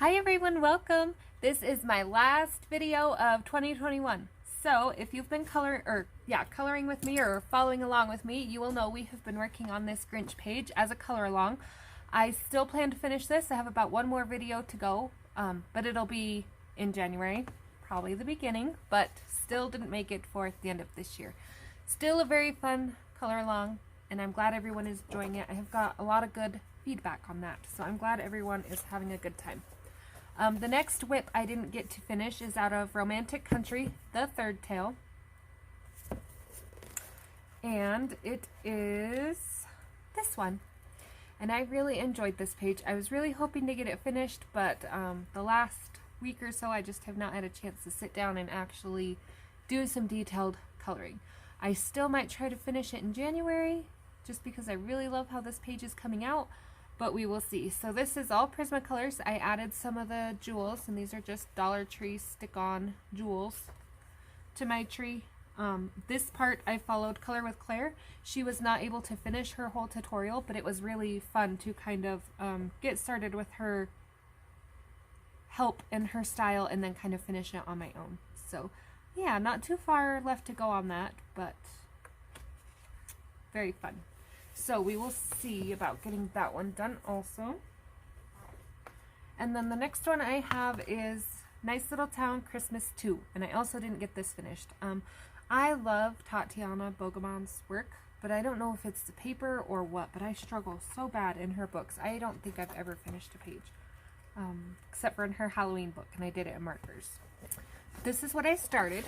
Hi everyone, welcome. This is my last video of 2021. So if you've been coloring with me or following along with me, you will know we have been working on this Grinch page as a color along. I still plan to finish this. I have about one more video to go, but it'll be in January, probably the beginning, but still didn't make it for the end of this year. Still a very fun color along, and I'm glad everyone is enjoying it. I have got a lot of good feedback on that, so I'm glad everyone is having a good time. The next whip I didn't get to finish is out of Romantic Country, the third tale. And it is this one. And I really enjoyed this page. I was really hoping to get it finished, but the last week or so I just have not had a chance to sit down and actually do some detailed coloring. I still might try to finish it in January, just because I really love how this page is coming out. But we will see. So this is all Prismacolors. I added some of the jewels, and these are just Dollar Tree stick-on jewels to my tree. This part I followed Color with Claire. She was not able to finish her whole tutorial, but it was really fun to kind of get started with her help and her style and then kind of finish it on my own. So yeah, not too far left to go on that, but very fun. So we will see about getting that one done also. And then the next one I have is Nice Little Town Christmas 2. And I also didn't get this finished. I love Tatiana Bogoman's work, but I don't know if it's the paper or what, but I struggle so bad in her books. I don't think I've ever finished a page, except for in her Halloween book, and I did it in markers. This is what I started.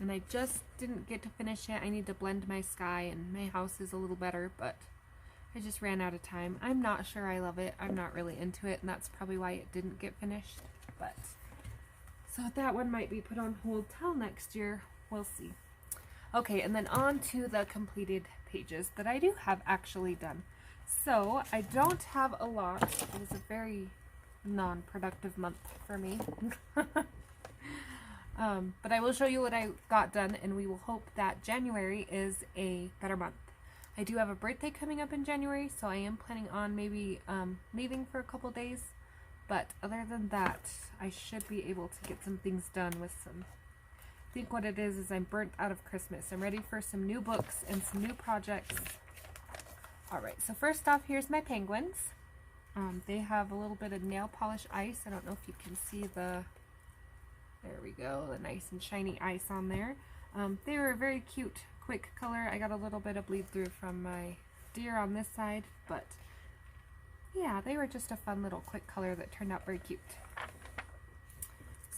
And I just didn't get to finish it. I need to blend my sky, and my house is a little better, but I just ran out of time. I'm not sure I love it. I'm not really into it, and that's probably why it didn't get finished. But so that one might be put on hold till next year. We'll see. Okay, and then on to the completed pages that I do have actually done. So I don't have a lot. It was a very non-productive month for me. But I will show you what I got done, and we will hope that January is a better month. I do have a birthday coming up in January, so I am planning on maybe leaving for a couple days. But other than that, I should be able to get some things done with some... I think what it is I'm burnt out of Christmas. I'm ready for some new books and some new projects. Alright, so first off, here's my penguins. They have a little bit of nail polish ice. I don't know if you can see the... There we go, the nice and shiny ice on there. They were a very cute, quick color. I got a little bit of bleed through from my deer on this side, but yeah, they were just a fun little quick color that turned out very cute.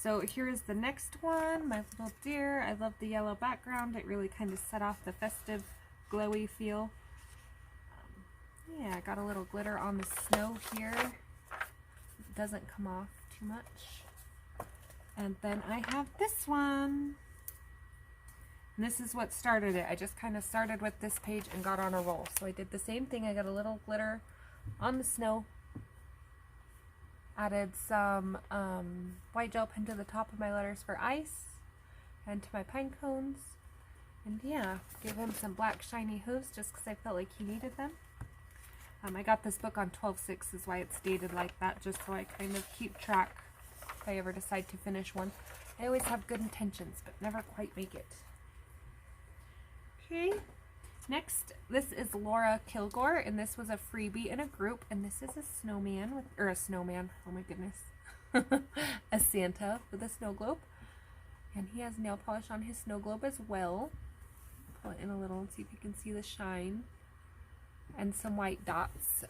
So here is the next one, my little deer. I love the yellow background. It really kind of set off the festive, glowy feel. Yeah, I got a little glitter on the snow here. It doesn't come off too much. And then I have this one. And this is what started it. I just kind of started with this page and got on a roll. So I did the same thing. I got a little glitter on the snow. Added some white gel pen to the top of my letters for ice and to my pine cones. And yeah, give him some black shiny hooves just because I felt like he needed them. I got this book on 12/6 is why it's dated like that, just so I kind of keep track if I ever decide to finish one. I always have good intentions, but never quite make it. Okay, next, this is Laura Kilgore, and this was a freebie in a group, and this is a snowman, or a snowman, oh my goodness, a Santa with a snow globe, and he has nail polish on his snow globe as well. Pull it in a little and see if you can see the shine, and some white dots.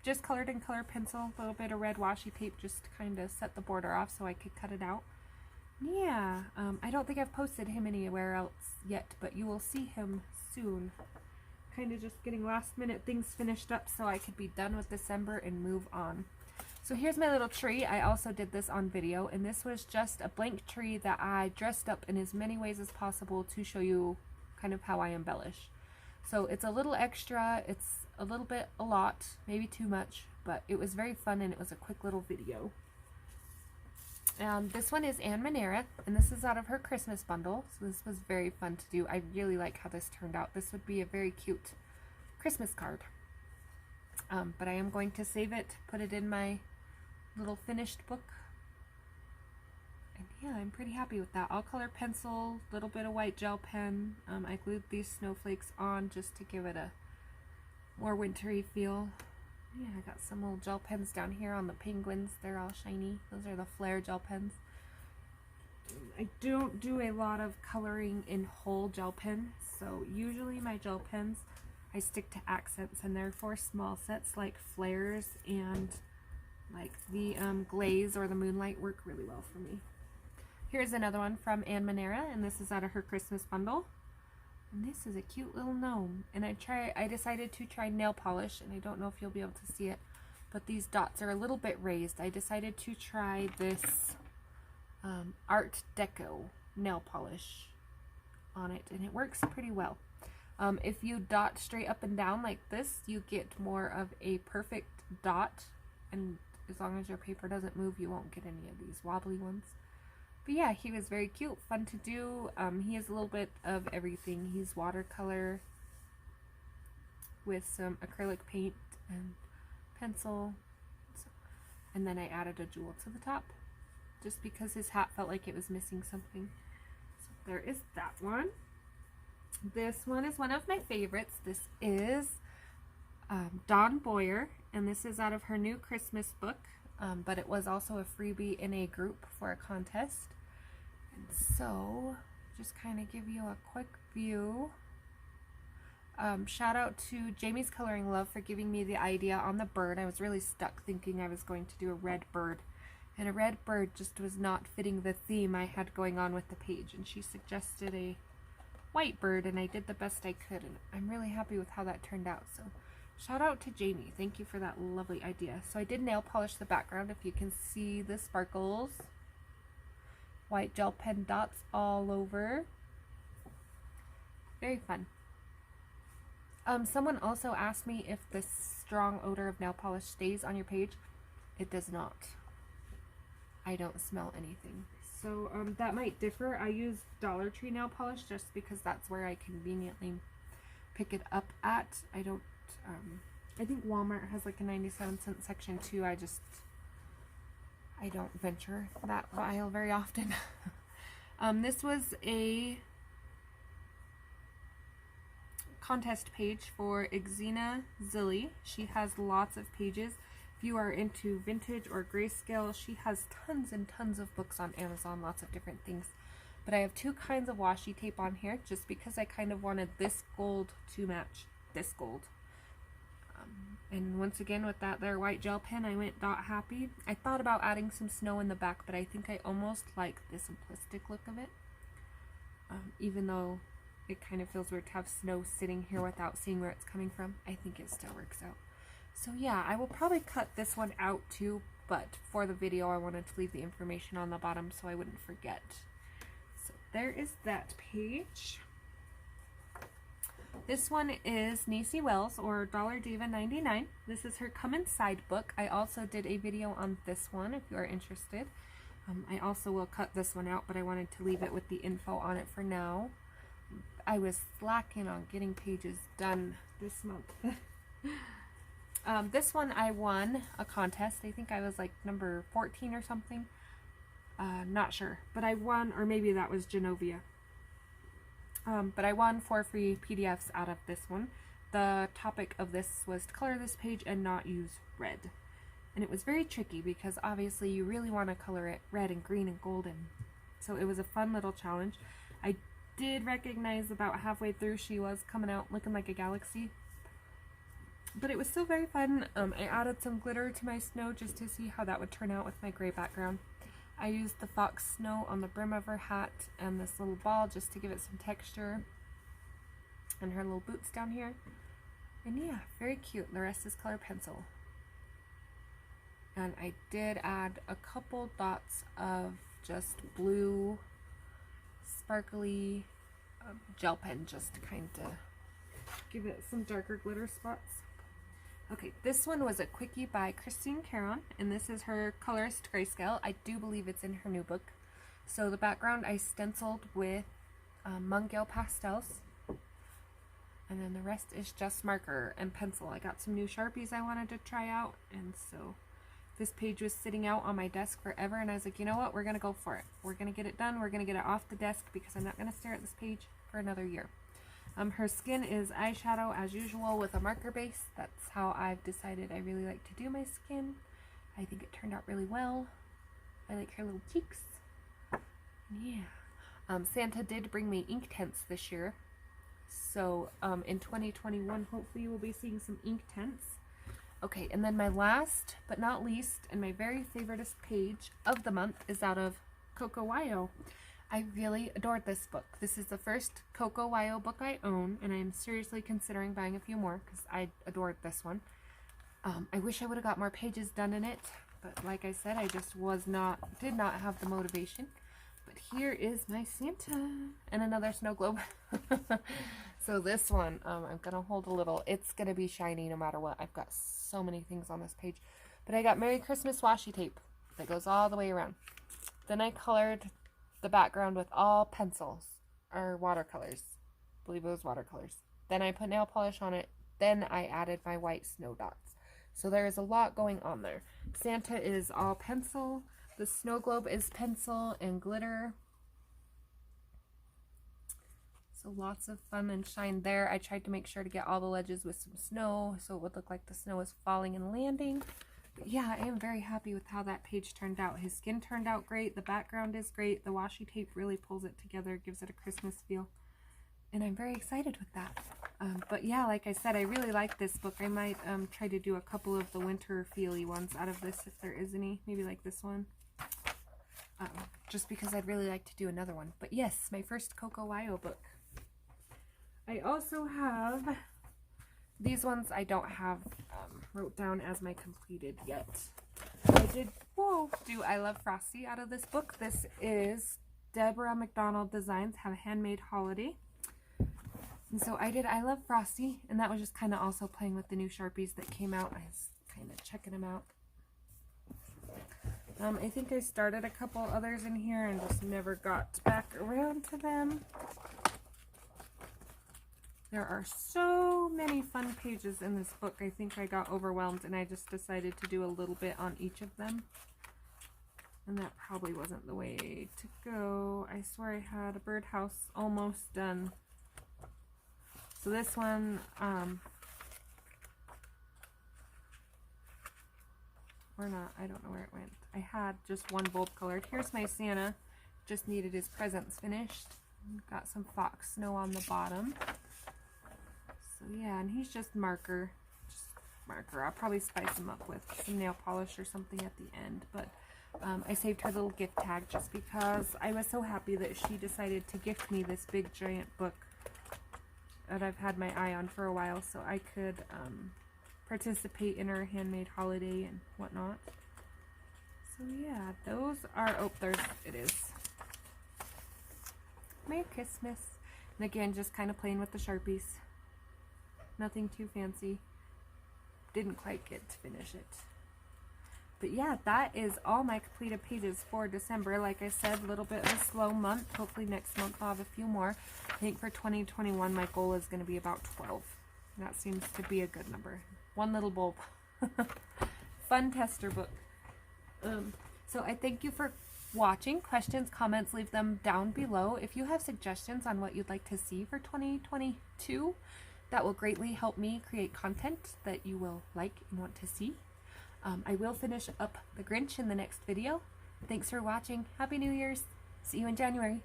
Just colored in color pencil, a little bit of red washi tape just to kind of set the border off so I could cut it out. Yeah, I don't think I've posted him anywhere else yet, but you will see him soon. Kind of just getting last minute things finished up so I could be done with December and move on. So here's my little tree. I also did this on video, and this was just a blank tree that I dressed up in as many ways as possible to show you kind of how I embellish. So it's a little extra, it's a little bit a lot, maybe too much, but it was very fun and it was a quick little video. This one is Anne Manera, and this is out of her Christmas bundle, so this was very fun to do. I really like how this turned out. This would be a very cute Christmas card. But I am going to save it, put it in my little finished book. And yeah, I'm pretty happy with that. All color pencil, little bit of white gel pen. I glued these snowflakes on just to give it a more wintry feel. Yeah, I got some little gel pens down here on the penguins. They're all shiny. Those are the flare gel pens. I don't do a lot of coloring in whole gel pen, so usually my gel pens I stick to accents, and they're for small sets like flares, and like the glaze or the moonlight work really well for me. Here's another one from Ann Manera, and this is out of her Christmas bundle. And this is a cute little gnome. And I decided to try nail polish, and I don't know if you'll be able to see it, but these dots are a little bit raised. I decided to try this Art Deco nail polish on it, and it works pretty well. If you dot straight up and down like this, you get more of a perfect dot, and as long as your paper doesn't move, you won't get any of these wobbly ones. But yeah, he was very cute, fun to do. He has a little bit of everything. He's watercolor with some acrylic paint and pencil, and then I added a jewel to the top just because his hat felt like it was missing something. So there is that one. This one is one of my favorites. This is Dawn Boyer, and this is out of her new Christmas book, but it was also a freebie in a group for a contest. And so, just kind of give you a quick view. Shout out to Jamie's Coloring Love for giving me the idea on the bird. I was really stuck thinking I was going to do a red bird, and a red bird just was not fitting the theme I had going on with the page, and she suggested a white bird, and I did the best I could, and I'm really happy with how that turned out. So shout out to Jamie, thank you for that lovely idea. So I did nail polish the background, if you can see the sparkles, white gel pen dots all over. Very fun. Someone also asked me if the strong odor of nail polish stays on your page. It does not. I don't smell anything. So that might differ. I use Dollar Tree nail polish just because that's where I conveniently pick it up at. I don't, I think Walmart has like a 97-cent section too. I don't venture that aisle very often. This was a contest page for Xena Zilly. She has lots of pages. If you are into vintage or grayscale, she has tons and tons of books on Amazon, lots of different things. But I have two kinds of washi tape on here just because I kind of wanted this gold to match this gold. And once again, with that there white gel pen, I went dot happy. I thought about adding some snow in the back, but I think I almost like the simplistic look of it. Even though it kind of feels weird to have snow sitting here without seeing where it's coming from, I think it still works out. So yeah, I will probably cut this one out too, but for the video I wanted to leave the information on the bottom so I wouldn't forget. So there is that page. This one is Nacy Wells, or Dollar Diva 99. This is her Come Inside book. I also did a video on this one if you are interested. I also will cut this one out, but I wanted to leave it with the info on it for now. I was slacking on getting pages done this month. This one I won a contest. I think I was like number 14 or something. Not sure. But I won, or maybe that was Genovia. But I won 4 free PDFs out of this one. The topic of this was to color this page and not use red. And it was very tricky because obviously you really want to color it red and green and golden. So it was a fun little challenge. I did recognize about halfway through she was coming out looking like a galaxy. But it was still very fun. I added some glitter to my snow just to see how that would turn out with my gray background. I used the fox snow on the brim of her hat and this little ball just to give it some texture. And her little boots down here. And yeah, very cute. The rest is color pencil. And I did add a couple dots of just blue, sparkly gel pen just to kind of give it some darker glitter spots. Okay, this one was a Quickie by Christine Caron, and this is her colorist grayscale. I do believe it's in her new book. So the background I stenciled with Mungale pastels. And then the rest is just marker and pencil. I got some new Sharpies I wanted to try out, and so this page was sitting out on my desk forever, and I was like, you know what, we're going to go for it. We're going to get it done. We're going to get it off the desk because I'm not going to stare at this page for another year. Her skin is eyeshadow as usual with a marker base. That's how I've decided I really like to do my skin. I think it turned out really well. I like her little cheeks. Yeah. Santa did bring me ink tints this year. So in 2021, hopefully we'll be seeing some ink tints. Okay, and then my last but not least, and my very favoriteest page of the month is out of Coco Wyo. I really adored this book. This is the first Coco Wyo book I own, and I am seriously considering buying a few more because I adored this one. I wish I would have got more pages done in it, but like I said, I just did not have the motivation. But here is my Santa and another snow globe. So this one, I'm gonna hold a little. It's gonna be shiny no matter what. I've got so many things on this page, but I got Merry Christmas washi tape that goes all the way around. Then I colored the background with all pencils or watercolors. I believe it was watercolors. Then I put nail polish on it. Then I added my white snow dots. So there is a lot going on there. Santa is all pencil. The snow globe is pencil and glitter. So lots of fun and shine there. I tried to make sure to get all the ledges with some snow so it would look like the snow is falling and landing. But yeah, I am very happy with how that page turned out. His skin turned out great. The background is great. The washi tape really pulls it together, gives it a Christmas feel. And I'm very excited with that. But yeah, like I said, I really like this book. I might try to do a couple of the winter feely ones out of this if there is any. Maybe like this one. Just because I'd really like to do another one. But yes, my first Coco Wyo book. I also have these ones I don't have wrote down as my completed yet. I did do I Love Frosty out of this book. This is Deborah McDonald Designs Have a Handmade Holiday. And so I did I Love Frosty, and that was just kind of also playing with the new Sharpies that came out. I was kind of checking them out. I think I started a couple others in here and just never got back around to them. There are so many fun pages in this book. I think I got overwhelmed and I just decided to do a little bit on each of them. And that probably wasn't the way to go. I swear I had a birdhouse almost done. So this one, or not, I don't know where it went. I had just one bold colored. Here's my Santa. Just needed his presents finished. Got some fox snow on the bottom. So yeah, and he's just marker. I'll probably spice him up with some nail polish or something at the end. But I saved her little gift tag just because I was so happy that she decided to gift me this big giant book that I've had my eye on for a while, so I could participate in her handmade holiday and whatnot. So yeah, those are, oh, there's, it is. Merry Christmas. And again, just kind of playing with the Sharpies. Nothing too fancy. Didn't quite get to finish it. But yeah, that is all my completed pages for December. Like I said, a little bit of a slow month. Hopefully next month I'll have a few more. I think for 2021 my goal is going to be about 12. And that seems to be a good number. One little bulb. Fun tester book. So I thank you for watching. Questions, comments, leave them down below. If you have suggestions on what you'd like to see for 2022, that will greatly help me create content that you will like and want to see. I will finish up The Grinch in the next video. Thanks for watching. Happy New Year's. See you in January.